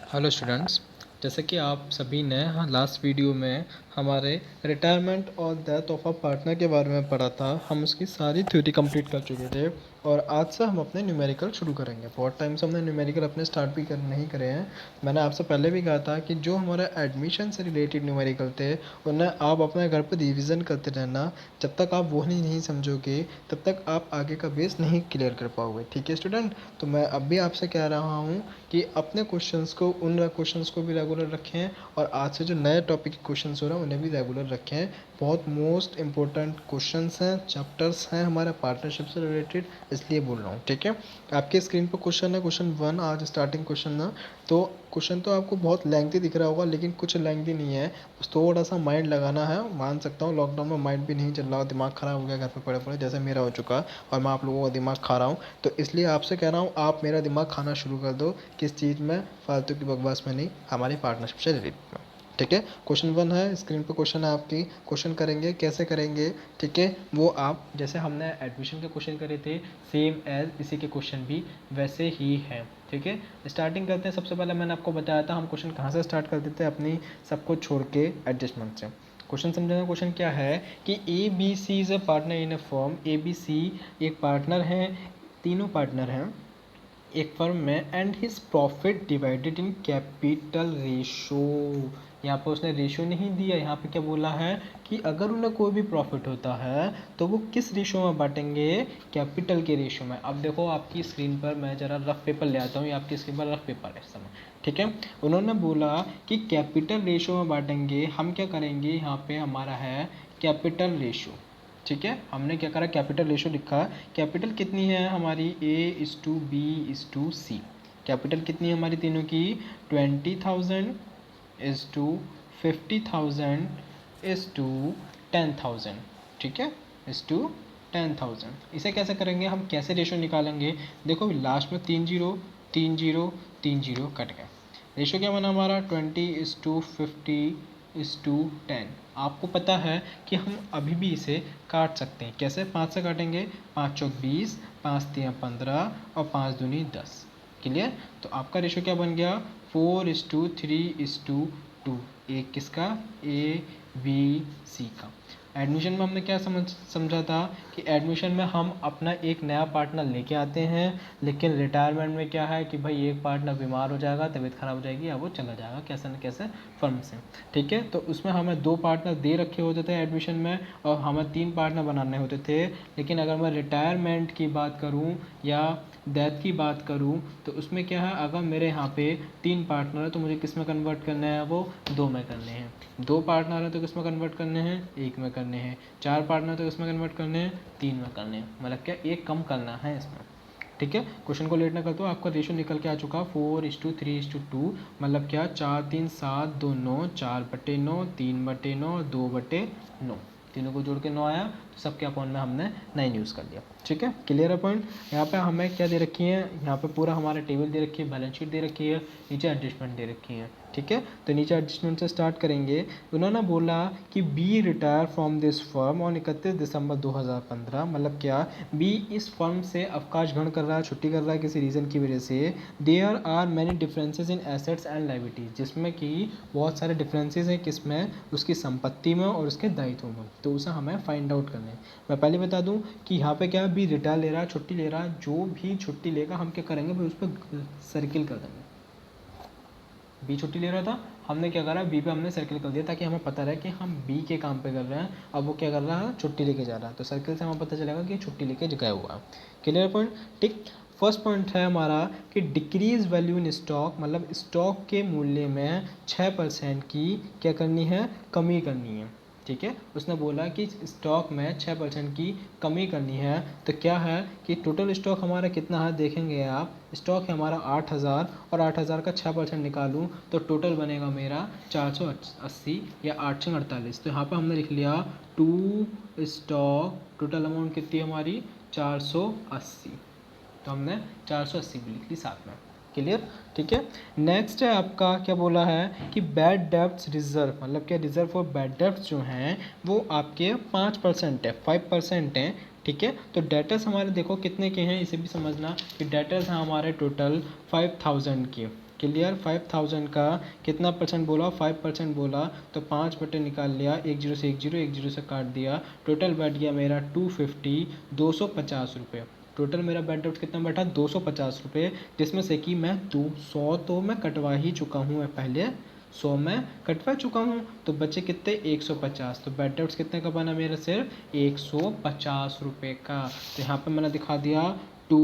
Hello students, जैसे कि आप सभी ने लास्ट वीडियो में हमारे रिटायरमेंट और डेथ ऑफ अ पार्टनर के बारे में पढ़ा था। हम उसकी सारी थ्योरी कंप्लीट कर चुके थे और आज से हम अपने न्यूमेरिकल शुरू करेंगे। बहुत टाइम से हमने न्यूमेरिकल अपने स्टार्ट भी नहीं करे हैं। मैंने आपसे पहले भी कहा था कि जो हमारे एडमिशन से रिलेटेड न्यूमेरिकल थे उन्हें आप अपने घर पर रिविज़न करते रहना। जब तक आप वो नहीं समझोगे तब तक आप आगे का बेस नहीं क्लियर कर पाओगे। ठीक है स्टूडेंट, तो मैं अब भी आपसे कह रहा हूँ कि अपने क्वेश्चंस को उन क्वेश्चंस को भी रेगुलर रखें और आज से जो नए टॉपिक के क्वेश्चंस हो रहे हैं उन्हें भी रेगुलर रखें। बहुत मोस्ट इंपॉर्टेंट क्वेश्चंस हैं, चैप्टर्स हैं हमारे पार्टनरशिप से रिलेटेड, इसलिए बोल रहा हूँ। ठीक है, आपके स्क्रीन पर क्वेश्चन है, क्वेश्चन 1 आज स्टार्टिंग क्वेश्चन ना। तो क्वेश्चन तो आपको बहुत लेंथी दिख रहा होगा लेकिन कुछ लेंथी नहीं है, बस थोड़ा सा माइंड लगाना है। मान सकता हूँ लॉकडाउन में माइंड भी नहीं चल रहा, दिमाग ख़राब हो गया घर पे पड़े पड़े जैसे मेरा हो चुका और मैं आप लोगों का दिमाग खा रहा हूँ। तो इसलिए आपसे कह रहा हूँ आप मेरा दिमाग खाना शुरू कर दो। किस चीज़ में? फालतू की बकवास में नहीं, हमारी पार्टनरशिप से रिलेटेड में। ठीक है, क्वेश्चन 1 है, स्क्रीन पर क्वेश्चन है आपकी। क्वेश्चन करेंगे, कैसे करेंगे? ठीक है, वो आप जैसे हमने एडमिशन के क्वेश्चन करे थे सेम एज इसी के क्वेश्चन भी वैसे ही हैं। ठीक है, स्टार्टिंग करते हैं। सबसे पहले मैंने आपको बताया था हम क्वेश्चन कहाँ से स्टार्ट कर देते हैं, अपनी सबको छोड़ के एडजस्टमेंट से। क्वेश्चन समझेंगे। क्वेश्चन क्या है कि A B C is a partner in a firm. A B C एक पार्टनर हैं, तीनों पार्टनर हैं एक फर्म में, and his profit divided in capital ratio. यहाँ पर उसने रेशो नहीं दिया, यहाँ पे क्या बोला है कि अगर उन्हें कोई भी प्रॉफिट होता है तो वो किस रेशो में बांटेंगे? कैपिटल के रेशो में। अब देखो आपकी स्क्रीन पर मैं ज़रा रफ पेपर ले आता हूँ, ये आपकी स्क्रीन पर रफ पेपर है इस समय। ठीक है, उन्होंने बोला कि कैपिटल रेशो में बांटेंगे। हम क्या करेंगे, यहाँ पे हमारा है कैपिटल रेशो। ठीक है, हमने क्या करा, कैपिटल रेशो लिखा। कैपिटल कितनी है हमारी? A/B/C। कैपिटल कितनी है हमारी तीनों की? 20,000/50,000/10,000। ठीक है, /10,000। इसे कैसे करेंगे, हम कैसे रेशो निकालेंगे? देखो लास्ट में 3 जीरो 3 जीरो 3 जीरो कट गए। रेशो क्या बना हमारा? 20/50/10। आपको पता है कि हम अभी भी इसे काट सकते हैं। कैसे? 5 से काटेंगे, 5 चौक 20, 5 तिया 15 और 5 दूनी 10। क्लियर? तो आपका रेशो क्या बन गया? 4:3:2। एक किसका? ABC का। एडमिशन में हमने क्या समझा था कि एडमिशन में हम अपना एक नया पार्टनर लेके आते हैं, लेकिन रिटायरमेंट में क्या है कि भाई एक पार्टनर बीमार हो जाएगा, तबीयत ख़राब हो जाएगी या वो चला जाएगा कैसे न कैसे फर्म से। ठीक है, तो उसमें हमें 2 पार्टनर दे रखे होते थे एडमिशन में और हमें 3 पार्टनर बनाने होते थे। लेकिन अगर मैं रिटायरमेंट की बात करूँ या डेथ की बात करूँ तो उसमें क्या है, अगर मेरे यहाँ पे 3 पार्टनर है तो मुझे किस में कन्वर्ट करना है? वो 2 में करने हैं। 2 पार्टनर है तो किस में कन्वर्ट करने हैं? 1 में करने हैं। 4 पार्टनर तो किस में कन्वर्ट करने हैं? 3 में करने हैं। मतलब क्या, एक कम करना है इसमें। ठीक है, क्वेश्चन को लेट ना कर दो, आपका रेशो निकल के आ चुका 4:3:2। मतलब क्या, 4×3=7=2=9, 4/9, 3/9, 2/9। तीनों को जोड़ के 9 आया तो सबके अकाउंट में हमने 9 यूज़ कर लिया। ठीक है, क्लियर है पॉइंट? यहाँ पे हमें क्या दे रखी है, यहाँ पे पूरा हमारा टेबल दे रखी है, बैलेंस शीट दे रखी है, नीचे एडजस्टमेंट दे रखी है। ठीक है, तो नीचे एडजस्टमेंट से स्टार्ट करेंगे। उन्होंने बोला कि B retire from this firm on 31 December 2015। मतलब क्या, बी इस फर्म से अवकाश ग्रहण कर रहा है, छुट्टी कर रहा है किसी रीज़न की वजह से। There are many differences in assets and liabilities, जिसमें कि बहुत सारे डिफरेंसेस हैं, किसमें? उसकी संपत्ति में और उसके दायित्वों में। तो उसे हमें फाइंड आउट करना है। मैं पहले बता दूं कि यहाँ पे क्या, बी रिटायर ले रहा है, छुट्टी ले रहा है। जो भी छुट्टी लेगा हम क्या करेंगे भाई, उस पर सर्किल कर देंगे। बी छुट्टी ले रहा था, हमने क्या करा, बी पे हमने सर्किल कर दिया ताकि हमें पता रहे कि हम बी के काम पे कर रहे हैं। अब वो क्या कर रहा है, छुट्टी लेके जा रहा है, तो सर्किल से हमें पता चलेगा कि छुट्टी लेके गया हुआ है। Clear point? ठीक। फर्स्ट पॉइंट है हमारा कि डिक्रीज वैल्यू इन स्टॉक, मतलब स्टॉक के मूल्य में 6% की क्या करनी है, कमी करनी है। ठीक है, उसने बोला कि स्टॉक में 6% की कमी करनी है। तो क्या है कि टोटल स्टॉक हमारा कितना है, देखेंगे आप, स्टॉक है हमारा 8,000 और 8,000 का 6% निकालूं तो टोटल बनेगा मेरा 480 या 848। तो यहाँ पे हमने लिख लिया 2 स्टॉक, टोटल अमाउंट कितनी है हमारी? 480। तो हमने 480 भी लिख ली साथ में। क्लियर? ठीक है, नेक्स्ट है आपका क्या बोला है कि बैड डेब्ट्स रिजर्व, मतलब क्या, रिजर्व फॉर बैड डेब्ट्स जो हैं वो आपके 5% है, 5% हैं। ठीक है, तो डेटर्स हमारे देखो कितने के हैं, इसे भी समझना कि डेटर्स हैं हमारे टोटल 5,000 के। क्लियर। 5000 का कितना परसेंट बोला, 5% बोला, तो 5 बटे निकाल लिया, एक जीरो से एक जीरो, एक जीरो से काट दिया, टोटल बैठ गया मेरा 250, 250 रुपये। टोटल मेरा बैड डेब्ट कितना बैठा, 250 रुपये, जिसमें से कि मैं 200 तो मैं कटवा ही चुका हूँ, मैं पहले 100 मैं कटवा चुका हूँ, तो बचे कितने 150। तो बैड डेब्ट्स कितने का बना मेरा, सिर्फ 150 रुपये का। तो यहाँ पे मैंने दिखा दिया to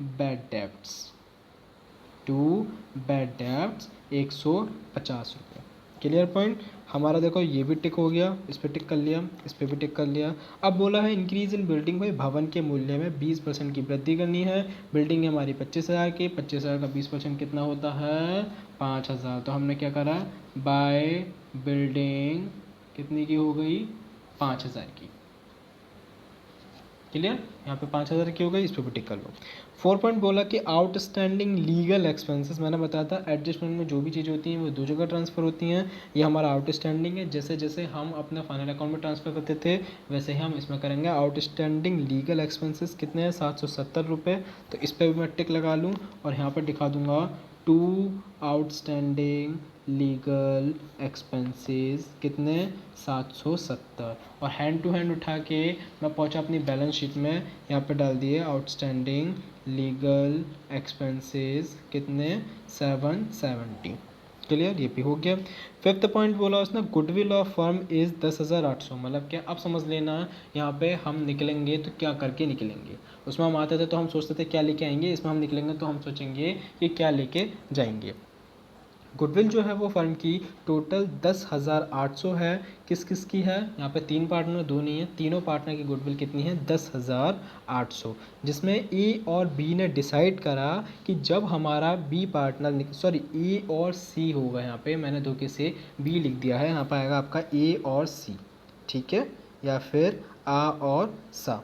bad debts, to bad debts 150 रुपये। Clear point. हमारा देखो ये भी टिक हो गया, इस पर टिक कर लिया, इस पर भी टिक कर लिया। अब बोला है इंक्रीज इन बिल्डिंग, भाई भवन के मूल्य में 20% की वृद्धि करनी है। बिल्डिंग है हमारी 25,000 की, 25,000 का 20% कितना होता है 5,000। तो हमने क्या करा, बाय बिल्डिंग कितनी की हो गई 5,000 की। क्लियर, यहाँ पे 5,000 की हो गई, इस पर भी टिक कर लो। 4 पॉइंट बोला कि आउटस्टैंडिंग लीगल एक्सपेंसेस, मैंने बताया था एडजस्टमेंट में जो भी चीज़ होती हैं वो दो जगह ट्रांसफ़र होती हैं। ये हमारा आउटस्टैंडिंग है, जैसे जैसे हम अपने फाइनल अकाउंट में ट्रांसफ़र करते थे वैसे ही हम इसमें करेंगे। आउटस्टैंडिंग लीगल एक्सपेंसेस कितने हैं 770 रुपये। तो इस पर भी मैं टिक लगा लूँ और यहाँ पर दिखा दूँगा टू आउटस्टैंडिंग लीगल एक्सपेंसेस कितने 770। और हैंड टू हैंड उठा के मैं पहुंचा अपनी बैलेंस शीट में, यहाँ पे डाल दिए आउटस्टैंडिंग लीगल एक्सपेंसेस कितने 770। क्लियर, ये भी हो गया। 5th पॉइंट बोला उसने गुडविल ऑफ फर्म इज़ 10,800, मतलब क्या, अब समझ लेना यहाँ पे हम निकलेंगे तो क्या करके निकलेंगे। उसमें हम आते थे तो हम सोचते थे क्या लेके आएंगे, इसमें हम निकलेंगे तो हम सोचेंगे कि क्या लेके जाएंगे। गुडविल जो है वो फर्म की टोटल 10,800 है। किस किस की है, यहाँ पे 3 पार्टनर 2 नहीं है, तीनों पार्टनर की गुडविल कितनी है 10,800। जिसमें ए और बी ने डिसाइड करा कि जब हमारा बी पार्टनर, सॉरी ए और सी होगा, यहाँ पे मैंने धोखे से बी लिख दिया है, यहाँ पर आएगा आपका ए और सी, ठीक है, या फिर आ और सा,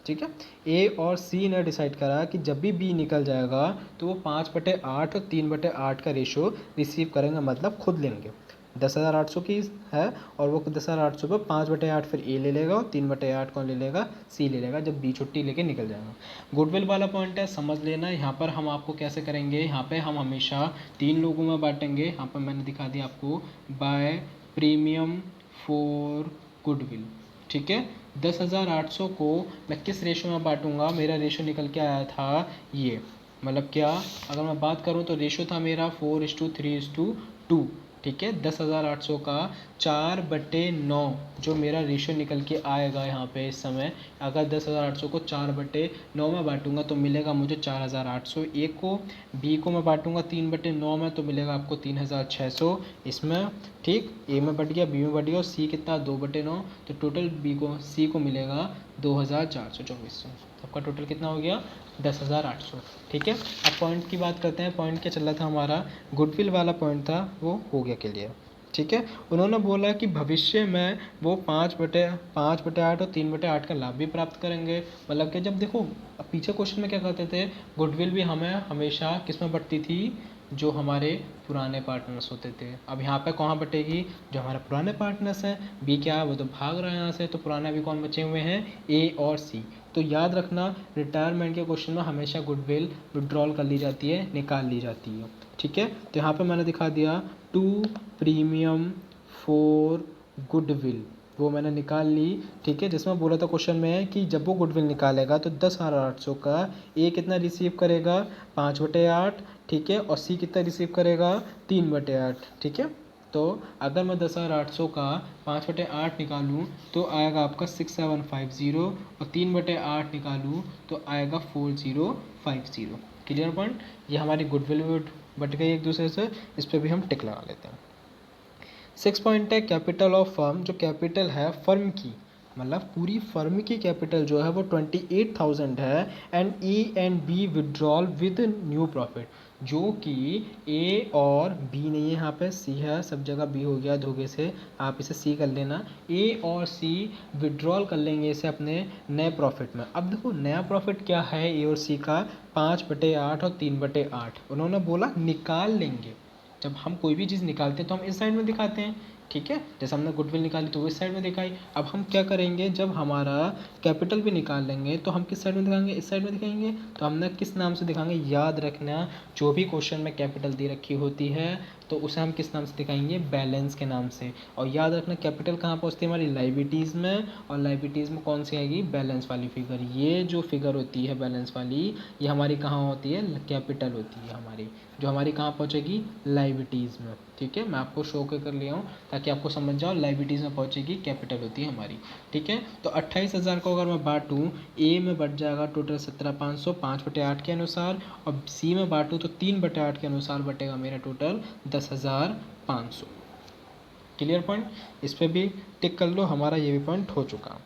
ठीक है। ए और सी ने डिसाइड करा कि जब भी बी निकल जाएगा तो वो 5/8 और 3/8 का रेशो रिसीव करेंगे, मतलब खुद लेंगे। 10,800 की है और वो 10,800 पर 5/8 फिर ए ले लेगा और 3/8 कौन ले लेगा, सी ले लेगा, जब बी छुट्टी लेके निकल जाएगा। गुडविल वाला पॉइंट है, समझ लेना। यहाँ पर हम आपको कैसे करेंगे, यहाँ पे हम हमेशा 3 लोगों में बांटेंगे। यहाँ पर मैंने दिखा दिया आपको बाय प्रीमियम फॉर गुडविल, ठीक है। 10,800 को मैं किस रेशो में बांटूंगा, मेरा रेशो निकल के आया था ये, मतलब क्या, अगर मैं बात करूं तो रेशो था मेरा 4:3:2, ठीक है। 10,800 का 4/9 जो मेरा रेशो निकल के आएगा यहाँ पे इस समय, अगर 10,800 को 4/9 में बांटूंगा तो मिलेगा मुझे 4,800। ए को, बी को मैं बांटूंगा 3/9 में तो मिलेगा आपको 3,600 इसमें, ठीक। ए में बढ़ गया, बी में बढ़ गया, और सी कितना 2/9, तो टोटल बी को, सी को मिलेगा 2,424। आपका टोटल कितना हो गया 10,800, ठीक है। अब पॉइंट की बात करते हैं। पॉइंट क्या चल रहा था हमारा, गुडविल वाला पॉइंट था, वो हो गया क्लियर, ठीक है। उन्होंने बोला कि भविष्य में वो 5/8 और 3/8 का लाभ भी प्राप्त करेंगे। मतलब कि जब देखो अब पीछे क्वेश्चन में क्या कहते थे, गुडविल भी हमें हमेशा किस में बढ़ती थी, जो हमारे पुराने पार्टनर्स होते थे। अब यहाँ पे कहाँ बटेगी, जो हमारे पुराने पार्टनर्स हैं, बी क्या है वो तो भाग रहा है यहाँ से, तो पुराने अभी कौन बचे हुए हैं, ए और सी। तो याद रखना रिटायरमेंट के क्वेश्चन में हमेशा गुडविल विड्रॉल कर ली जाती है, निकाल ली जाती है, ठीक है। तो यहाँ पे मैंने दिखा दिया टू प्रीमियम फॉर गुडविल, वो मैंने निकाल ली, ठीक है। जिसमें बोला था क्वेश्चन में कि जब वो गुडविल निकालेगा तो 10,800 का ए कितना रिसीव करेगा 5/8, ठीक है, और सी कितना रिसीव करेगा 3/8, ठीक है। तो अगर मैं 10,800 का 5/8 निकालूं तो आएगा आपका 6,750, और 3/8 निकालूं तो आएगा 4,050। Clear point. ये हमारी गुडविल बट गई एक दूसरे से, इस पर भी हम टिक लगा लेते हैं। 6 पॉइंट है कैपिटल ऑफ फर्म, जो कैपिटल है फर्म की, मतलब पूरी फर्म की कैपिटल जो है वो 28,000 है। And A and B withdrawal with new profit, जो कि ए और बी नहीं है, यहाँ पे सी है, सब जगह बी हो गया धोखे से, आप इसे सी कर लेना। ए और सी विड्रॉल कर लेंगे इसे अपने नए प्रॉफिट में। अब देखो नया प्रॉफिट क्या है ए और सी का, 5/8 और 3/8। उन्होंने बोला निकाल लेंगे। जब हम कोई भी चीज़ निकालते हैं तो हम इस साइड में दिखाते हैं, ठीक है, जैसे हमने गुडविल निकाली तो वो इस साइड में दिखाई। अब हम क्या करेंगे, जब हमारा कैपिटल भी निकाल लेंगे तो हम किस साइड में दिखाएंगे, इस साइड में दिखाएंगे। तो हमने किस नाम से दिखाएंगे, याद रखना जो भी क्वेश्चन में कैपिटल दी रखी होती है तो उसे हम किस नाम से दिखाएंगे, बैलेंस के नाम से। और याद रखना कैपिटल कहाँ पहुँचती है, हमारी लाइबिलिटीज़ में, और लाइबिलिटीज़ में कौन सी आएगी, बैलेंस वाली फिगर। ये जो फिगर होती है बैलेंस वाली, ये हमारी कहाँ होती है, कैपिटल होती है हमारी, जो हमारी कहाँ पहुँचेगी, लाइबिलिटीज़ में। ठीक है, मैं आपको शो कर लिया हूँ ताकि आपको समझ जाओ, लाइबिलिटीज़ में पहुँचेगी, कैपिटल होती है हमारी। ठीक है, तो 28,000 को अगर मैं बांटूँ, ए में बट जाएगा टोटल 17,500 5/8 के अनुसार, और सी में बांटूँ तो 3/8 के अनुसार बटेगा मेरा टोटल 10,500। क्लियर पॉइंट, इस पर भी टिक कर लो, हमारा ये भी पॉइंट हो चुका।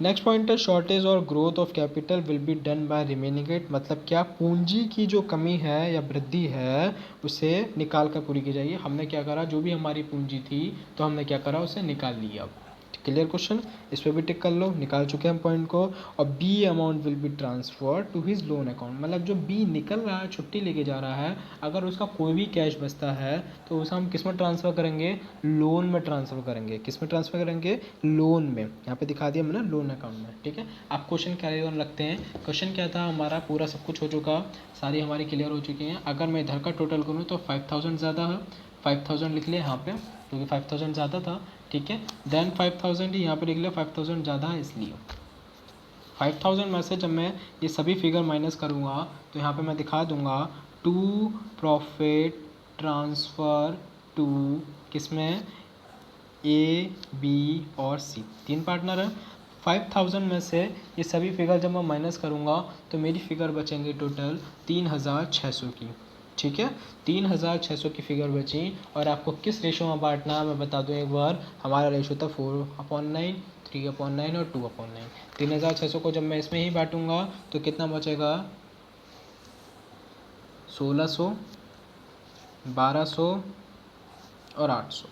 नेक्स्ट पॉइंट है शॉर्टेज और growth of capital will be done by remaining it, मतलब क्या, पूंजी की जो कमी है या वृद्धि है उसे निकाल कर पूरी की जाएगी। हमने क्या करा, जो भी हमारी पूंजी थी तो हमने क्या करा, उसे निकाल लिया। अब क्लियर क्वेश्चन, इस पर भी टिक कर लो, निकाल चुके हैं हम पॉइंट को। और B amount will be transfer to his loan account, मतलब जो बी निकल रहा है, छुट्टी लेके जा रहा है, अगर उसका कोई भी कैश बचता है तो उसे हम किस में ट्रांसफ़र करेंगे, लोन में ट्रांसफ़र करेंगे। किस में ट्रांसफ़र करेंगे, लोन में। यहाँ पे दिखा दिया मैंने, लोन अकाउंट में। ठीक है, आप क्वेश्चन कैरी ऑन रखते हैं। क्वेश्चन क्या था हमारा, पूरा सब कुछ हो चुका, सारी हमारी क्लियर हो चुकी हैं। अगर मैं इधर का टोटल करूँ तो 5,000 ज़्यादा है, 5,000 लिख लिया यहाँ पे क्योंकि 5,000 ज़्यादा था। ठीक है, देन 5,000 ही यहाँ पे लिख लिया, 5,000 ज़्यादा है इसलिए। 5,000 में से जब मैं ये सभी फिगर माइनस करूँगा तो यहाँ पे मैं दिखा दूँगा टू प्रॉफिट ट्रांसफ़र टू, किसमें, ए बी और सी, तीन पार्टनर है। 5,000 में से ये सभी फिगर जब मैं माइनस करूँगा तो मेरी फिगर बचेंगे टोटल 3,600 की। ठीक है, 3,600 की फिगर बची। और आपको किस रेशो में बांटना है मैं बता दूँ एक बार, हमारा रेशो था 4/9, 3/9 और 2/9। 3,600 को जब मैं इसमें ही बांटूंगा तो कितना बचेगा, 1,600, 1,200 और 800।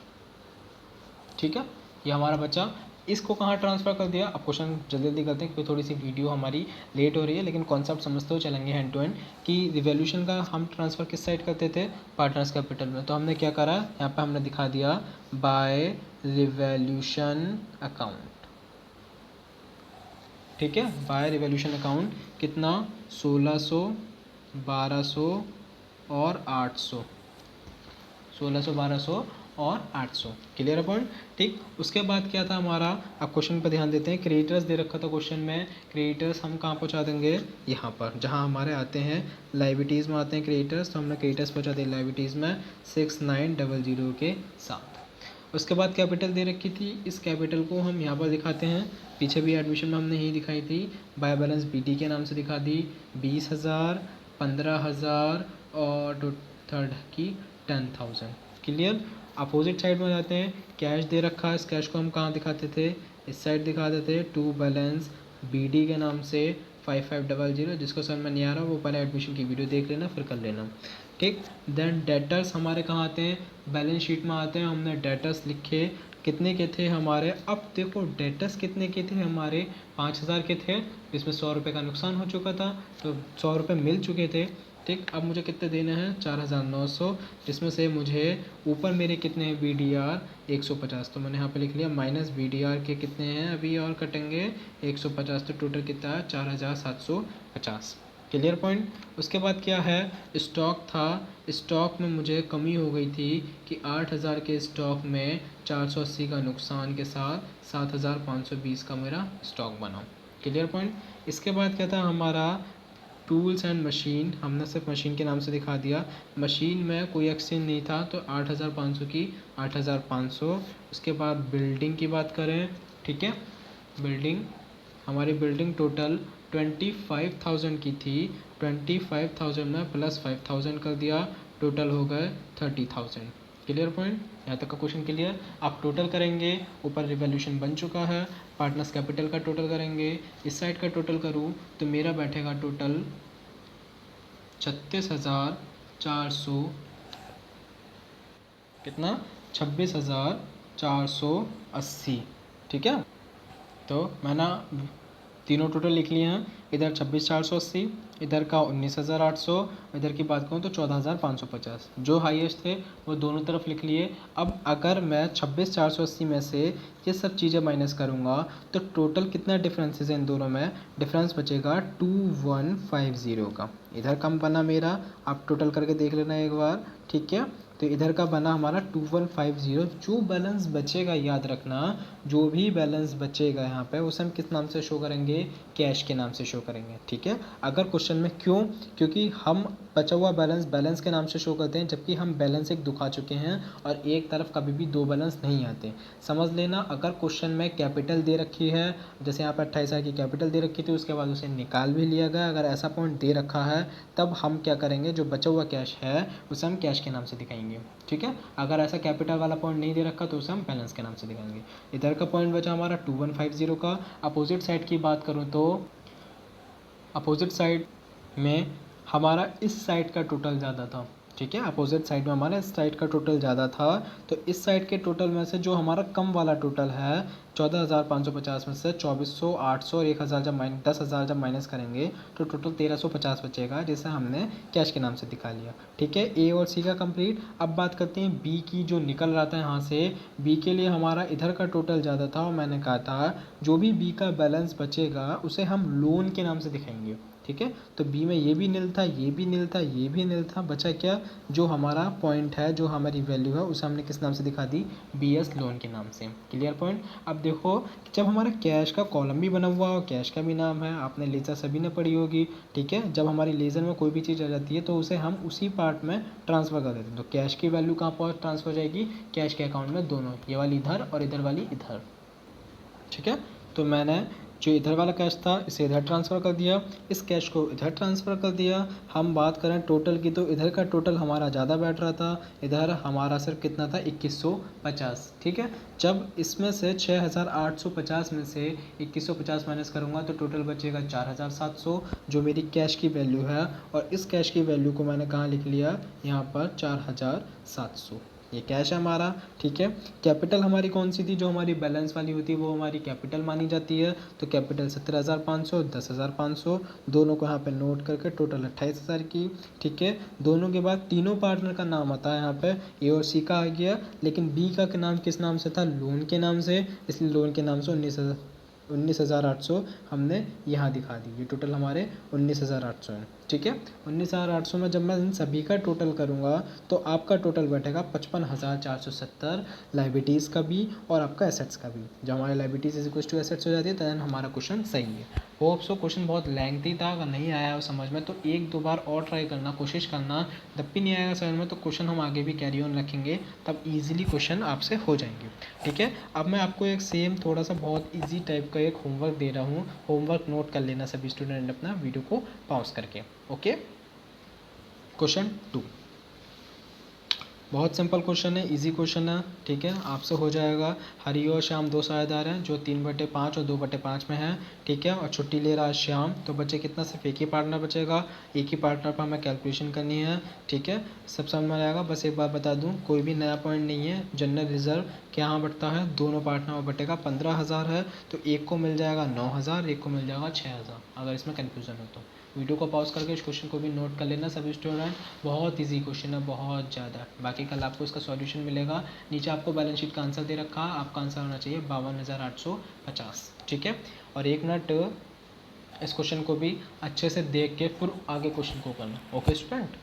ठीक है, ये हमारा बचा। इसको कहाँ ट्रांसफ़र कर दिया, अब क्वेश्चन जल्दी जल्दी करते हैं क्योंकि थोड़ी सी वीडियो हमारी लेट हो रही है, लेकिन कॉन्सेप्ट समझते हुए चलेंगे हैंड टू हैंड। कि रिवॉल्यूशन का हम ट्रांसफ़र किस साइड करते थे, पार्टनर्स कैपिटल में। तो हमने क्या करा, यहाँ पे हमने दिखा दिया बाय रिवॉल्यूशन अकाउंट। ठीक है, बाय रिवॉल्यूशन अकाउंट कितना, 1,600, 1,200 और 800, 1,600, 1,200 और 800। क्लियर है पॉइंट। ठीक, उसके बाद क्या था हमारा, अब क्वेश्चन पर ध्यान देते हैं। क्रेडिटर्स दे रखा था क्वेश्चन में, क्रेडिटर्स हम कहाँ पहुँचा देंगे, यहाँ पर जहाँ हमारे आते हैं लाइबिलिटीज़ में आते हैं क्रेडिटर्स, तो हमने क्रेडिटर्स पहुँचा दिए लाइबिलिटीज़ में 6,900 के साथ। उसके बाद कैपिटल दे रखी थी, इस कैपिटल को हम यहाँ पर दिखाते हैं, पीछे भी एडमिशन में हमने यही दिखाई थी, बाय बैलेंस बीटी के नाम से दिखा दी, 20,000, 15,000 और थर्ड की 10,000। क्लियर, अपोजिट साइड में जाते हैं, कैश दे रखा है, इस कैश को हम कहाँ दिखाते थे, इस साइड दिखाते थे, टू बैलेंस बीडी के नाम से 5500। जिसको समझ में नहीं आ रहा वो पहले एडमिशन की वीडियो देख लेना फिर कर लेना। ठीक, देन डेटर्स हमारे कहाँ आते हैं, बैलेंस शीट में आते हैं। हमने डेटर्स लिखे, कितने के थे हमारे, अब देखो डेटर्स कितने के थे हमारे, 5,000 के थे, इसमें 100 रुपये का नुकसान हो चुका था तो 100 रुपये मिल चुके थे। ठीक, अब मुझे कितने देने हैं, 4,900, जिसमें से मुझे ऊपर मेरे कितने हैं, BDR 150, तो मैंने यहाँ पे लिख लिया माइनस BDR के कितने हैं अभी और कटेंगे 150, तो टोटल कितना है 4,750। Clear point. उसके बाद क्या है, स्टॉक था, स्टॉक में मुझे कमी हो गई थी कि 8,000 के स्टॉक में 480 का नुकसान के साथ 7,520 का मेरा स्टॉक बना। Clear point. इसके बाद क्या था हमारा, टूल्स एंड मशीन, हमने सिर्फ मशीन के नाम से दिखा दिया, मशीन में कोई एक्सचेंज नहीं था तो 8,500 की 8,500। उसके बाद बिल्डिंग की बात करें, ठीक है, बिल्डिंग, हमारी बिल्डिंग टोटल 25,000 की थी, 25,000 में प्लस 5,000 कर दिया, टोटल हो गए 30,000। क्लियर पॉइंट, यहाँ तक का क्वेश्चन क्लियर। आप टोटल करेंगे, ऊपर रिवॉल्यूशन बन चुका है, पार्टनर्स कैपिटल का टोटल करेंगे, इस साइड का टोटल करूँ तो मेरा बैठेगा टोटल 36,400, कितना, 26,480। ठीक है, तो मैंने तीनों टोटल लिख लिए हैं। इधर 26,480, इधर का 19,800, इधर की बात करूँ तो 14,550। जो हाईएस्ट थे वो दोनों तरफ लिख लिए। अब अगर मैं 26,480 में से ये सब चीज़ें माइनस करूँगा तो टोटल कितना डिफरेंसेस है इन दोनों में? डिफरेंस बचेगा 2150 का। इधर कम बना मेरा, आप टोटल करके देख लेना एक बार, ठीक है। तो इधर का बना हमारा 2150। जो बैलेंस बचेगा याद रखना, जो भी बैलेंस बचेगा यहाँ पे उसे हम किस नाम से शो करेंगे? कैश के नाम से शो करेंगे, ठीक है। अगर क्वेश्चन में क्यों? क्योंकि हम बचा हुआ बैलेंस के नाम से शो करते हैं, जबकि हम बैलेंस एक दिखा चुके हैं और एक तरफ कभी भी दो बैलेंस नहीं आते। समझ लेना, अगर क्वेश्चन में कैपिटल दे रखी है, जैसे यहाँ पर 28,000 की कैपिटल दे रखी थी, उसके बाद उसे निकाल भी लिया गया, अगर ऐसा पॉइंट दे रखा है तब हम क्या करेंगे? जो बचा हुआ कैश है उसे हम कैश के नाम से दिखाएंगे, ठीक है। अगर ऐसा कैपिटल वाला पॉइंट नहीं दे रखा तो उसे हम बैलेंस के नाम से दिखाएंगे। इधर का पॉइंट बचा हमारा 2150 का। अपोजिट साइड की बात करूँ तो अपोजिट साइड में हमारा इस साइड का टोटल ज़्यादा था, ठीक है। अपोजिट साइड में हमारा इस साइड का टोटल ज़्यादा था, तो इस साइड के टोटल में से जो हमारा कम वाला टोटल है 14,550 में से 2,400, 800 और 1,000 जब 10,000 जब माइनस करेंगे तो टोटल 1,350 बचेगा, जिसे हमने कैश के नाम से दिखा लिया, ठीक है। ए और सी का कंप्लीट। अब बात करते हैं बी की, जो निकल रहा था यहाँ से। बी के लिए हमारा इधर का टोटल ज़्यादा था और मैंने कहा था जो भी बी का बैलेंस बचेगा उसे हम लोन के नाम से दिखाएंगे, ठीक है। तो बी में ये भी नील था, ये भी नील था, ये भी नील था, बचा क्या? जो हमारा पॉइंट है, जो हमारी वैल्यू है, उसे हमने किस नाम से दिखा दी? बी एस लोन के नाम से। Clear point. अब देखो, जब हमारा कैश का कॉलम भी बना हुआ हो, कैश का भी नाम है, आपने लेजर सभी ने पढ़ी होगी, ठीक है। जब हमारी लेजर में कोई भी चीज़ आ जाती है तो उसे हम उसी पार्ट में ट्रांसफ़र कर देते हैं। तो कैश की वैल्यू कहाँ पर ट्रांसफ़र हो जाएगी? कैश के अकाउंट में, दोनों, ये वाली इधर और इधर वाली इधर, ठीक है। तो मैंने जो इधर वाला कैश था इसे इधर ट्रांसफ़र कर दिया, इस कैश को इधर ट्रांसफ़र कर दिया। हम बात करें टोटल की तो इधर का टोटल हमारा ज़्यादा बैठ रहा था, इधर हमारा सिर्फ कितना था? 2150, ठीक है। जब इसमें से 6,850 में से 2150 माइनस करूँगा तो टोटल बचेगा 4,700, जो मेरी कैश की वैल्यू है। और इस कैश की वैल्यू को मैंने कहाँ लिख लिया? यहाँ पर 4,700। ये कैश है हमारा, ठीक है। कैपिटल हमारी कौन सी थी? जो हमारी बैलेंस वाली होती है वो हमारी कैपिटल मानी जाती है। तो कैपिटल 17,500, 10,500, दोनों को यहाँ पे नोट करके टोटल 28,000 की, ठीक है। दोनों के बाद तीनों पार्टनर का नाम आता है यहाँ पे, ए और सी का आ गया, लेकिन बी का नाम किस नाम से था? लोन के नाम से, इसलिए लोन के नाम से 19,800 हमने यहाँ दिखा दी। ये टोटल हमारे 19,800 हैं, ठीक है। 19,800 में जब मैं इन सभी का टोटल करूँगा तो आपका टोटल बैठेगा 55,470, लाइबिलिटीज़ का भी और आपका एसेट्स का भी। जब हमारे liabilities is equal to assets हो जाती है तो हमारा क्वेश्चन सही है। होप सो क्वेश्चन बहुत लेंथी था, अगर नहीं आया हो समझ में तो एक दो बार और ट्राई करना, कोशिश करना। जब भी नहीं आएगा समझ में तो क्वेश्चन हम आगे भी कैरी ऑन रखेंगे, तब ईजिली क्वेश्चन आपसे हो जाएंगे, ठीक है। अब मैं आपको एक सेम थोड़ा सा बहुत ईजी टाइप का एक होमवर्क दे रहा हूँ, होमवर्क नोट कर लेना सभी स्टूडेंट अपना वीडियो को पॉज करके, ओके। क्वेश्चन 2 बहुत सिंपल क्वेश्चन है, इजी क्वेश्चन है, ठीक है, आपसे हो जाएगा। हरी और श्याम दो साझेदार हैं जो 3/5 और 2/5 में हैं, ठीक है, और छुट्टी ले रहा है श्याम। तो बचे कितना? सिर्फ एक ही पार्टनर बचेगा, एक ही पार्टनर पर हमें कैलकुलेशन करनी है, ठीक है। सब समझ में आएगा। बस एक बार बता दूं, कोई भी नया पॉइंट नहीं है। जनरल रिजर्व क्या यहाँ बढ़ता है? दोनों पार्टनर में बटेगा 15,000 है, तो एक को मिल जाएगा 9,000, एक को मिल जाएगा 6,000, अगर इसमें कन्फ्यूज़न हो तो। वीडियो को पॉज करके इस क्वेश्चन को भी नोट कर लेना सभी स्टूडेंट। बहुत इजी क्वेश्चन है, बहुत ज़्यादा। बाकी कल आपको इसका सॉल्यूशन मिलेगा। नीचे आपको बैलेंस शीट का आंसर दे रखा है, आपका आंसर होना चाहिए 52,850, ठीक है। और 1 मिनट इस क्वेश्चन को भी अच्छे से देख के फिर आगे क्वेश्चन को करना, ओके स्टूडेंट।